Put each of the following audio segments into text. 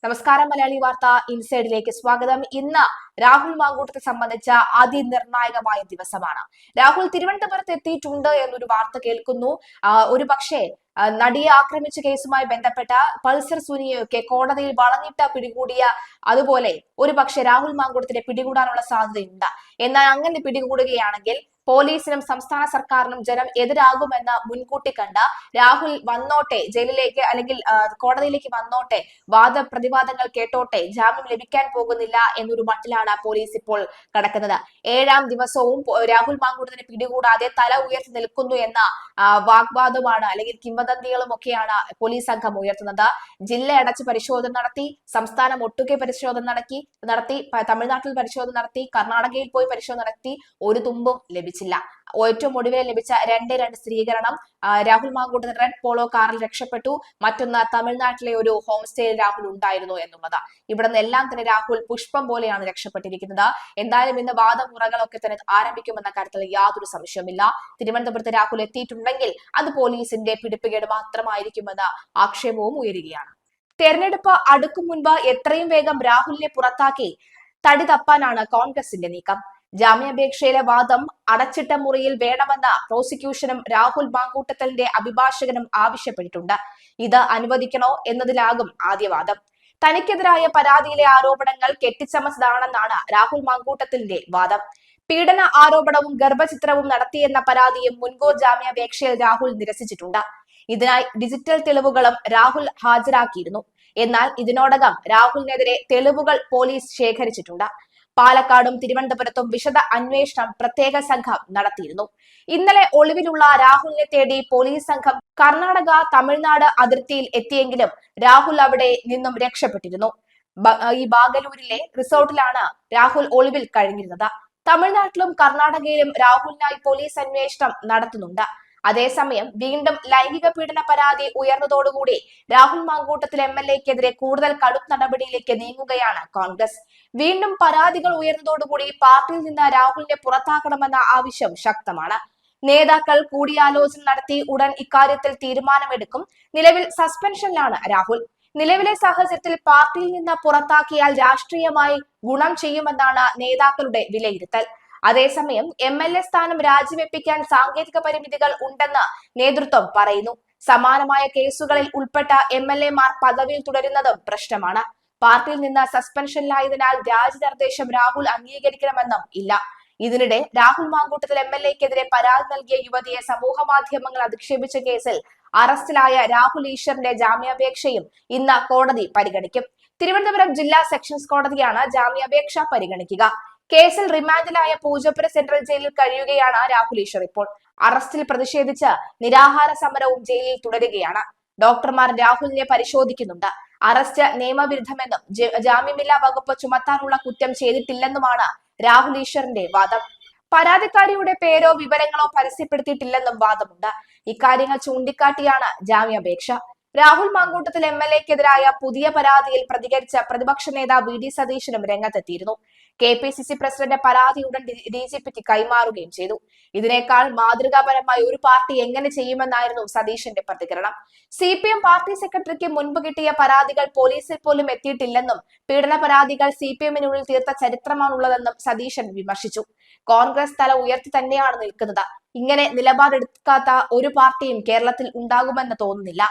നമസ്കാരം. മലയാളി വാർത്ത ഇൻസൈഡിലേക്ക് സ്വാഗതം. ഇന്ന് രാഹുൽ മാങ്കൂട്ടത്തെ സംബന്ധിച്ച അതിനിർണായകമായ ദിവസമാണ്. രാഹുൽ തിരുവനന്തപുരത്ത് എത്തിയിട്ടുണ്ട് എന്നൊരു വാർത്ത കേൾക്കുന്നു. ഒരു പക്ഷേ നടിയെ ആക്രമിച്ച കേസുമായി ബന്ധപ്പെട്ട പൾസർ സുനിയൊക്കെ കോടതിയിൽ വളഞ്ഞിട്ട് പിടികൂടിയ അതുപോലെ ഒരു പക്ഷേ രാഹുൽ മാങ്കൂട്ടത്തിനെ പിടികൂടാനുള്ള സാധ്യതയുണ്ട്. എന്നാൽ അങ്ങനെ പിടികൂടുകയാണെങ്കിൽ പോലീസിനും സംസ്ഥാന സർക്കാരിനും ജനം എതിരാകുമെന്ന് മുൻകൂട്ടി കണ്ട രാഹുൽ വന്നോട്ടെ, ജയിലിലേക്ക് അല്ലെങ്കിൽ കോടതിയിലേക്ക് വന്നോട്ടെ, വാദപ്രതിവാദങ്ങൾ കേട്ടോട്ടെ, ജാമ്യം ലഭിക്കാൻ പോകുന്നില്ല എന്നൊരു മട്ടിലാണ് പോലീസ് ഇപ്പോൾ കടക്കുന്നത്. 7ാം ദിവസവും രാഹുൽ മാങ്കൂട്ടത്തിനെ പിടികൂടാതെ തല ഉയർത്തി നിൽക്കുന്നു എന്ന വാഗ്വാദമാണ് അല്ലെങ്കിൽ കിംവദന്തികളും ഒക്കെയാണ് പോലീസ് സംഘം ഉയർത്തുന്നത്. ജില്ല അടച്ച് പരിശോധന നടത്തി, സംസ്ഥാനം ഒട്ടുകെ പരിശോധന നടത്തി, തമിഴ്നാട്ടിൽ പരിശോധന നടത്തി, കർണാടകയിൽ പോയി പരിശോധന നടത്തി, ഒരു തുമ്പും ലഭിച്ചില്ല. ഏറ്റവും ഒടുവിൽ ലഭിച്ച രണ്ട് സ്ഥിരീകരണം രാഹുൽ മാങ്കൂട്ടൻ റെഡ് പോളോ കാറിൽ രക്ഷപ്പെട്ടു, മറ്റൊന്ന് തമിഴ്നാട്ടിലെ ഒരു ഹോം സ്റ്റേയിൽ രാഹുൽ ഉണ്ടായിരുന്നു എന്നുള്ളത്. ഇവിടെ നിന്നെല്ലാം തന്നെ രാഹുൽ പുഷ്പം പോലെയാണ് രക്ഷപ്പെട്ടിരിക്കുന്നത്. എന്തായാലും ഇന്ന് വാദമുറകളൊക്കെ തന്നെ ആരംഭിക്കുമെന്ന കാര്യത്തിൽ യാതൊരു സംശയവുമില്ല. തിരുവനന്തപുരത്ത് രാഹുൽ എത്തിയിട്ടുണ്ടെങ്കിൽ അത് പോലീസിന്റെ പിടിപ്പുകേട് മാത്രമായിരിക്കുമെന്ന ആക്ഷേപവും ഉയരുകയാണ്. തെരഞ്ഞെടുപ്പ് അടുക്കും മുൻപ് എത്രയും വേഗം രാഹുലിനെ പുറത്താക്കി തടി തപ്പാനാണ് കോൺഗ്രസിന്റെ നീക്കം. ജാമ്യാപേക്ഷയിലെ വാദം അടച്ചിട്ട മുറിയിൽ വേണമെന്ന പ്രോസിക്യൂഷനും രാഹുൽ മാങ്കൂട്ടത്തലിന്റെ അഭിഭാഷകനും ആവശ്യപ്പെട്ടിട്ടുണ്ട്. ഇത് അനുവദിക്കണോ എന്നതിലാകും ആദ്യവാദം. തനിക്കെതിരായ പരാതിയിലെ ആരോപണങ്ങൾ കെട്ടിച്ചമച്ചതാണെന്നാണ് രാഹുൽ മാങ്കൂട്ടത്തലിന്റെ വാദം. പീഡന ആരോപണവും ഗർഭചിത്രവും നടത്തിയെന്ന പരാതിയും മുൻകൂർ ജാമ്യാപേക്ഷയിൽ രാഹുൽ നിരസിച്ചിട്ടുണ്ട്. ഇതിനായി ഡിജിറ്റൽ തെളിവുകളും രാഹുൽ ഹാജരാക്കിയിരുന്നു. എന്നാൽ ഇതിനോടകം രാഹുലിനെതിരെ തെളിവുകൾ പോലീസ് ശേഖരിച്ചിട്ടുണ്ട്. പാലക്കാടും തിരുവനന്തപുരത്തും വിശദ അന്വേഷണം പ്രത്യേക സംഘം നടത്തിയിരുന്നു. ഇന്നലെ ഒളിവിലുള്ള രാഹുലിനെ തേടി പോലീസ് സംഘം കർണാടക തമിഴ്നാട് അതിർത്തിയിൽ എത്തിയെങ്കിലും രാഹുൽ അവിടെ നിന്നും രക്ഷപ്പെട്ടിരുന്നു. ഈ ബാഗലൂരിലെ റിസോർട്ടിലാണ് രാഹുൽ ഒളിവിൽ കഴിഞ്ഞിരുന്നത്. തമിഴ്നാട്ടിലും കർണാടകയിലും രാഹുലിനായി പോലീസ് അന്വേഷണം നടത്തുന്നുണ്ട്. അതേസമയം വീണ്ടും ലൈംഗിക പീഡന പരാതി ഉയർന്നതോടുകൂടി രാഹുൽ മാങ്കൂട്ടത്തിൽ MLA-ക്കെതിരെ കൂടുതൽ കടുത്ത നടപടിയിലേക്ക് നീങ്ങുകയാണ് കോൺഗ്രസ്. വീണ്ടും പരാതികൾ ഉയർന്നതോടുകൂടി പാർട്ടിയിൽ നിന്ന് രാഹുലിനെ പുറത്താക്കണമെന്ന ആവശ്യം ശക്തമാണ്. നേതാക്കൾ കൂടിയാലോചന നടത്തി ഉടൻ ഇക്കാര്യത്തിൽ തീരുമാനമെടുക്കും. നിലവിൽ സസ്പെൻഷനിലാണ് രാഹുൽ. നിലവിലെ സാഹചര്യത്തിൽ പാർട്ടിയിൽ നിന്ന് പുറത്താക്കിയാൽ രാഷ്ട്രീയമായി ഗുണം ചെയ്യുമെന്നാണ് നേതാക്കളുടെ വിലയിരുത്തൽ. അതേസമയം MLA സ്ഥാനം രാജിവെപ്പിക്കാൻ സാങ്കേതിക പരിമിതികൾ ഉണ്ടെന്ന് നേതൃത്വം പറയുന്നു. സമാനമായ കേസുകളിൽ ഉൾപ്പെട്ട MLA-മാർ പദവിയിൽ തുടരുന്നതും പ്രശ്നമാണ്. പാർട്ടിയിൽ നിന്ന് സസ്പെൻഷനിലായതിനാൽ രാജി നിർദ്ദേശം രാഹുൽ അംഗീകരിക്കണമെന്നും ഇല്ല. ഇതിനിടെ രാഹുൽ മാങ്കൂട്ടത്തിൽ MLA-ക്കെതിരെ പരാതി നൽകിയ യുവതിയെ സമൂഹ മാധ്യമങ്ങൾ അധിക്ഷേപിച്ച കേസിൽ അറസ്റ്റിലായ രാഹുൽ ഈശ്വറിന്റെ ജാമ്യാപേക്ഷയും ഇന്ന് കോടതി പരിഗണിക്കും. തിരുവനന്തപുരം ജില്ലാ സെഷൻസ് കോടതിയാണ് ജാമ്യാപേക്ഷ പരിഗണിക്കുക. കേസിൽ റിമാൻഡിലായ പൂജപ്പുര സെൻട്രൽ ജയിലിൽ കഴിയുകയാണ് രാഹുൽ ഈശ്വർ. ഇപ്പോൾ അറസ്റ്റിൽ പ്രതിഷേധിച്ച് നിരാഹാര സമരവും ജയിലിൽ തുടരുകയാണ്. ഡോക്ടർമാർ രാഹുലിനെ പരിശോധിക്കുന്നുണ്ട്. അറസ്റ്റ് നിയമവിരുദ്ധമെന്നും ജാമ്യമില്ലാ വകുപ്പ് ചുമത്താനുള്ള കുറ്റം ചെയ്തിട്ടില്ലെന്നുമാണ് രാഹുൽ ഈശ്വറിന്റെ വാദം. പരാതിക്കാരിയുടെ പേരോ വിവരങ്ങളോ പരസ്യപ്പെടുത്തിയിട്ടില്ലെന്നും വാദമുണ്ട്. ഇക്കാര്യങ്ങൾ ചൂണ്ടിക്കാട്ടിയാണ് ജാമ്യാപേക്ഷ. രാഹുൽ മാങ്കൂട്ടത്തിൽ MLA-ക്കെതിരായ പുതിയ പരാതിയിൽ പ്രതികരിച്ച പ്രതിപക്ഷ നേതാവ് VD സതീശനും രംഗത്തെത്തിയിരുന്നു. KPCC പ്രസിഡന്റ് പരാതി ഉടൻ DGPക്ക് കൈമാറുകയും ചെയ്തു. ഇതിനേക്കാൾ മാതൃകാപരമായി ഒരു പാർട്ടി എങ്ങനെ ചെയ്യുമെന്നായിരുന്നു സതീശന്റെ പ്രതികരണം. CPM പാർട്ടി സെക്രട്ടറിക്ക് മുൻപ് കിട്ടിയ പരാതികൾ പോലീസിൽ പോലും എത്തിയിട്ടില്ലെന്നും പീഡന പരാതികൾ CPM-നുള്ളിൽ തീർത്ത ചരിത്രമാണുള്ളതെന്നും സതീശൻ വിമർശിച്ചു. കോൺഗ്രസ് തല ഉയർത്തി തന്നെയാണ് നിൽക്കുന്നത്. ഇങ്ങനെ നിലപാടെടുക്കാത്ത ഒരു പാർട്ടിയും കേരളത്തിൽ ഉണ്ടാകുമെന്ന് തോന്നുന്നില്ല.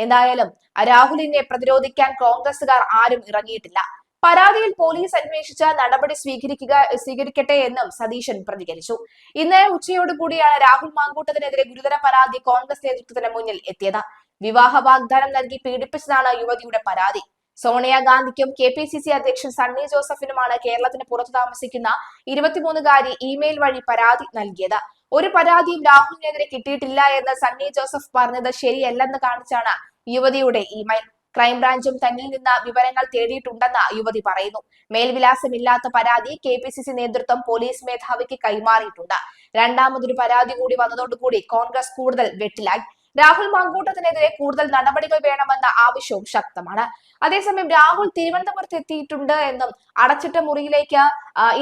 എന്തായാലും രാഹുലിനെ പ്രതിരോധിക്കാൻ കോൺഗ്രസുകാർ ആരും ഇറങ്ങിയിട്ടില്ല. പരാതിയിൽ പോലീസ് അന്വേഷിച്ച നടപടി സ്വീകരിക്കട്ടെ എന്നും സതീശൻ പ്രതികരിച്ചു. ഇന്നലെ ഉച്ചയോടുകൂടിയാണ് രാഹുൽ മാങ്കൂട്ടത്തിനെതിരെ ഗുരുതര പരാതി കോൺഗ്രസ് നേതൃത്വത്തിന് മുന്നിൽ എത്തിയത്. വിവാഹ വാഗ്ദാനം നൽകി പീഡിപ്പിച്ചതാണ് യുവതിയുടെ പരാതി. സോണിയാഗാന്ധിക്കും KPCC അധ്യക്ഷൻ സണ്ണി ജോസഫിനുമാണ് കേരളത്തിന് പുറത്തു താമസിക്കുന്ന 23-കാരി ഇമെയിൽ വഴി പരാതി നൽകിയത്. ഒരു പരാതിയും രാഹുലിനെതിരെ കിട്ടിയിട്ടില്ല എന്ന് സണ്ണി ജോസഫ് പറഞ്ഞത് ശരിയല്ലെന്ന് കാണിച്ചാണ് യുവതിയുടെ ഇമെയിൽ. ക്രൈംബ്രാഞ്ചും തന്നിൽ നിന്ന് വിവരങ്ങൾ തേടിയിട്ടുണ്ടെന്ന് യുവതി പറയുന്നു. മേൽവിലാസമില്ലാത്ത പരാതി KPCC നേതൃത്വം പോലീസ് മേധാവിക്ക് കൈമാറിയിട്ടുണ്ട്. രണ്ടാമതൊരു പരാതി കൂടി വന്നതോടുകൂടി കോൺഗ്രസ് കൂടുതൽ വെട്ടിലായി. രാഹുൽ മാങ്കൂട്ടത്തിനെതിരെ കൂടുതൽ നടപടികൾ വേണമെന്ന ആവശ്യവും ശക്തമാണ്. അതേസമയം രാഹുൽ തിരുവനന്തപുരത്ത് എത്തിയിട്ടുണ്ട് എന്നും അടച്ചിട്ട മുറിയിലേക്ക്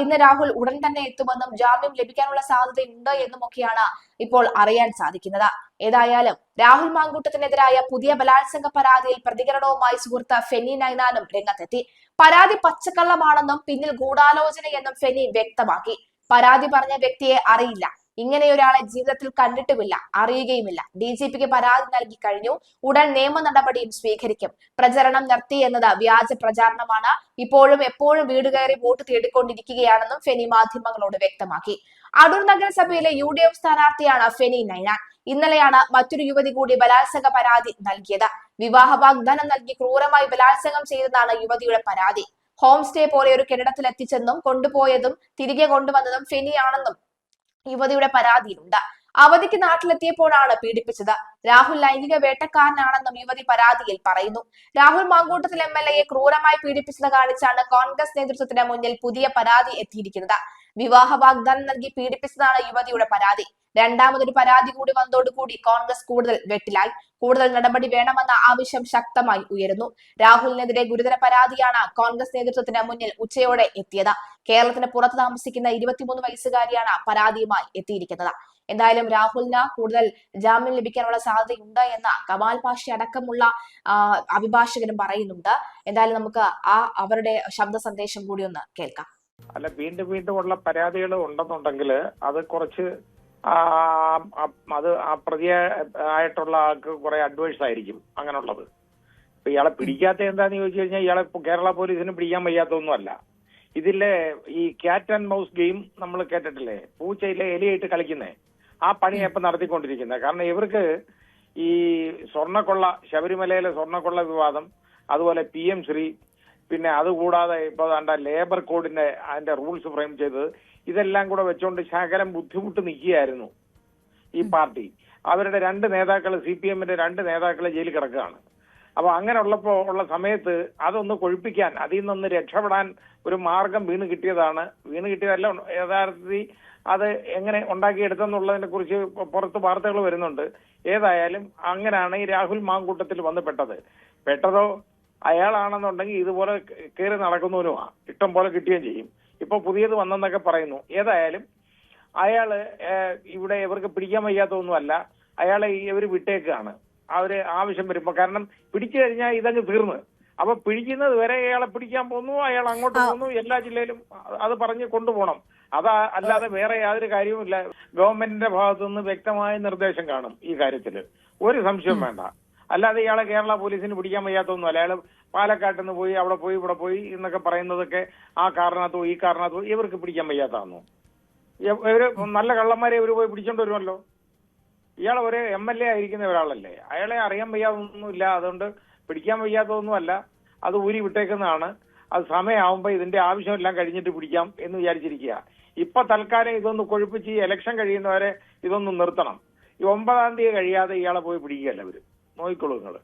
ഇന്ന് രാഹുൽ ഉടൻ തന്നെ എത്തുമെന്നും ജാമ്യം ലഭിക്കാനുള്ള സാധ്യതയുണ്ട് എന്നുമൊക്കെയാണ് ഇപ്പോൾ അറിയാൻ സാധിക്കുന്നത്. ഏതായാലും രാഹുൽ മാങ്കൂട്ടത്തിനെതിരായ പുതിയ ബലാത്സംഗ പരാതിയിൽ പ്രതികരണവുമായി സുഹൃത്ത് ഫെനി നൈനാനും രംഗത്തെത്തി. പരാതി പച്ചക്കള്ളമാണെന്നും പിന്നിൽ ഗൂഢാലോചനയെന്നും ഫെനി വ്യക്തമാക്കി. പരാതി പറഞ്ഞ വ്യക്തിയെ അറിയില്ല, ഇങ്ങനെയൊരാളെ ജീവിതത്തിൽ കണ്ടിട്ടുമില്ല, അറിയുകയുമില്ല. DGPക്ക് പരാതി നൽകി കഴിഞ്ഞു, ഉടൻ നിയമ നടപടിയും സ്വീകരിക്കും. പ്രചരണം നിർത്തി എന്നത് വ്യാജ പ്രചാരണമാണ്. ഇപ്പോഴും എപ്പോഴും വീട് കയറി വോട്ട് തേടിക്കൊണ്ടിരിക്കുകയാണെന്നും ഫെനി മാധ്യമങ്ങളോട് വ്യക്തമാക്കി. അടൂർ നഗരസഭയിലെ UDF സ്ഥാനാർത്ഥിയാണ് ഫെനി നൈനാൻ. ഇന്നലെയാണ് മറ്റൊരു യുവതി കൂടി ബലാത്സംഗ പരാതി നൽകിയത്. വിവാഹ വാഗ്ദാനം നൽകി ക്രൂരമായി ബലാത്സംഗം ചെയ്തെന്നാണ് യുവതിയുടെ പരാതി. ഹോം സ്റ്റേ പോലെ ഒരു കെട്ടിടത്തിൽ എത്തിച്ചെന്നും കൊണ്ടുപോയതും തിരികെ കൊണ്ടുവന്നതും ഫെനിയാണെന്നും യുവതിയുടെ പരാതിയിലുണ്ട്. അവധിക്ക് നാട്ടിലെത്തിയപ്പോഴാണ് പീഡിപ്പിച്ചത്. രാഹുൽ ലൈംഗിക വേട്ടക്കാരനാണെന്നും യുവതി പരാതിയിൽ പറയുന്നു. രാഹുൽ മാങ്കൂട്ടത്തിൽ MLA ക്രൂരമായി പീഡിപ്പിച്ചത് കാണിച്ചാണ് കോൺഗ്രസ് നേതൃത്വത്തിന് മുന്നിൽ പുതിയ പരാതി എത്തിയിരിക്കുന്നത്. വിവാഹ വാഗ്ദാനം നൽകി പീഡിപ്പിച്ചതാണ് യുവതിയുടെ പരാതി. രണ്ടാമതൊരു പരാതി കൂടി വന്നതോടുകൂടി കോൺഗ്രസ് കൂടുതൽ വെട്ടിലായി. കൂടുതൽ നടപടി വേണമെന്ന ആവശ്യം ശക്തമായി ഉയരുന്നു. രാഹുലിനെതിരെ ഗുരുതര പരാതിയാണ് കോൺഗ്രസ് നേതൃത്വത്തിന് മുന്നിൽ ഉച്ചയോടെ എത്തിയത്. കേരളത്തിന് പുറത്ത് താമസിക്കുന്ന 23 വയസ്സുകാരിയാണ് പരാതിയുമായി എത്തിയിരിക്കുന്നത്. എന്തായാലും രാഹുലിന് കൂടുതൽ ജാമ്യം ലഭിക്കാനുള്ള സാധ്യതയുണ്ട് എന്ന് കമാൽ പാഷ അടക്കമുള്ള അഭിഭാഷകരും പറയുന്നുണ്ട്. എന്തായാലും നമുക്ക് അവരുടെ ശബ്ദ സന്ദേശം കൂടി ഒന്ന് കേൾക്കാം. അല്ല, വീണ്ടും ഉള്ള പരാതികൾ ഉണ്ടെന്നുണ്ടെങ്കിൽ അത് കുറച്ച് അത് ആ പ്രതിയായിട്ടുള്ള ആൾക്ക് കുറെ അഡ്വൈസ് ആയിരിക്കും അങ്ങനെയുള്ളത്. ഇപ്പൊ ഇയാളെ പിടിക്കാത്ത എന്താന്ന് ചോദിച്ചു കഴിഞ്ഞാൽ ഇയാളെ കേരള പോലീസിന് പിടിക്കാൻ വയ്യാത്തൊന്നുമല്ല. ഇതിലെ ഈ ക്യാറ്റ് ആൻഡ് മൗസ് ഗെയിം നമ്മൾ കേട്ടിട്ടില്ലേ, പൂച്ചയിലെ എലിയായിട്ട് കളിക്കുന്നേ, ആ പണിയാണ് ഇപ്പൊ നടത്തിക്കൊണ്ടിരിക്കുന്നത്. കാരണം ഇവർക്ക് ഈ സ്വർണ്ണക്കൊള്ള, ശബരിമലയിലെ സ്വർണ്ണക്കൊള്ള വിവാദം, അതുപോലെ PM ശ്രീ, പിന്നെ അതുകൂടാതെ ഇപ്പൊ ലേബർ കോഡിന്റെ അതിന്റെ റൂൾസ് ഫ്രെയിം ചെയ്തത്, ഇതെല്ലാം കൂടെ വെച്ചുകൊണ്ട് ശകലം ബുദ്ധിമുട്ട് നിൽക്കുകയായിരുന്നു ഈ പാർട്ടി. അവരുടെ 2 നേതാക്കൾ, CPMന്റെ 2 നേതാക്കൾ ജയിലിൽ കിടക്കുകയാണ്. അപ്പൊ അങ്ങനെ ഉള്ള സമയത്ത് അതൊന്ന് കൊഴിപ്പിക്കാൻ, അതിൽ നിന്നൊന്ന് രക്ഷപ്പെടാൻ ഒരു മാർഗം വീണ് കിട്ടിയതല്ല. യഥാർത്ഥത്തിൽ അത് എങ്ങനെ ഉണ്ടാക്കിയെടുത്തെന്നുള്ളതിനെ കുറിച്ച് പുറത്ത് വാർത്തകൾ വരുന്നുണ്ട്. ഏതായാലും അങ്ങനെയാണ് ഈ രാഹുൽ മാങ്കൂട്ടത്തിൽ വന്ന് പെട്ടതോ അയാളാണെന്നുണ്ടെങ്കിൽ ഇതുപോലെ കയറി നടക്കുന്നവനുമാണ്, ഇഷ്ടം പോലെ കിട്ടുകയും ചെയ്യും. ഇപ്പൊ പുതിയത് വന്നെന്നൊക്കെ പറയുന്നു. ഏതായാലും അയാള് ഇവിടെ ഇവർക്ക് പിടിക്കാൻ വയ്യാത്തൊന്നുമല്ല, അയാളെ ഇവര് വിട്ടേക്കാണ് അവര് ആവശ്യം വരുമ്പോ. കാരണം പിടിച്ചു കഴിഞ്ഞാൽ ഇതങ്ങ് തീർന്ന്. അപ്പൊ പിടിക്കുന്നത് വരെ അയാളെ പിടിക്കാൻ പോകുന്നു, അയാൾ അങ്ങോട്ട് പോകുന്നു, എല്ലാ ജില്ലയിലും അത് പറഞ്ഞ് കൊണ്ടുപോകണം. അല്ലാതെ വേറെ യാതൊരു കാര്യവുമില്ല. ഗവൺമെന്റിന്റെ ഭാഗത്തുനിന്ന് വ്യക്തമായ നിർദ്ദേശം കാണും ഈ കാര്യത്തില്, ഒരു സംശയം വേണ്ട. അല്ലാതെ ഇയാളെ കേരള പോലീസിന് പിടിക്കാൻ വയ്യാത്തൊന്നുമല്ല. അയാൾ പാലക്കാട്ടിൽ നിന്ന് പോയി അവിടെ പോയി ഇവിടെ പോയി എന്നൊക്കെ പറയുന്നതൊക്കെ ആ കാരണത്തോ ഈ കാരണത്തോ ഇവർക്ക് പിടിക്കാൻ വയ്യാത്തതാണോ? ഇവര് നല്ല കള്ളന്മാരെ ഇവര് പോയി പിടിച്ചോണ്ട് വരുമല്ലോ. ഇയാൾ ഒരു MLA ആയിരിക്കുന്ന ഒരാളല്ലേ, അയാളെ അറിയാൻ വയ്യാതൊന്നുമില്ല. അതുകൊണ്ട് പിടിക്കാൻ വയ്യാത്തതൊന്നുമല്ല, അത് ഊരി വിട്ടേക്കുന്നതാണ്. അത് സമയമാകുമ്പോ ഇതിന്റെ ആവശ്യമെല്ലാം കഴിഞ്ഞിട്ട് പിടിക്കാം എന്ന് വിചാരിച്ചിരിക്കുക. ഇപ്പൊ തൽക്കാലം ഇതൊന്ന് കൊഴുപ്പിച്ച് ഈ ഇലക്ഷൻ കഴിയുന്നവരെ ഇതൊന്ന് നിർത്തണം. ഈ 9-ാം തീയതി കഴിയാതെ ഇയാളെ പോയി പിടിക്കുകയല്ല അവര്. നോക്കിക്കോളൂ നിങ്ങള്.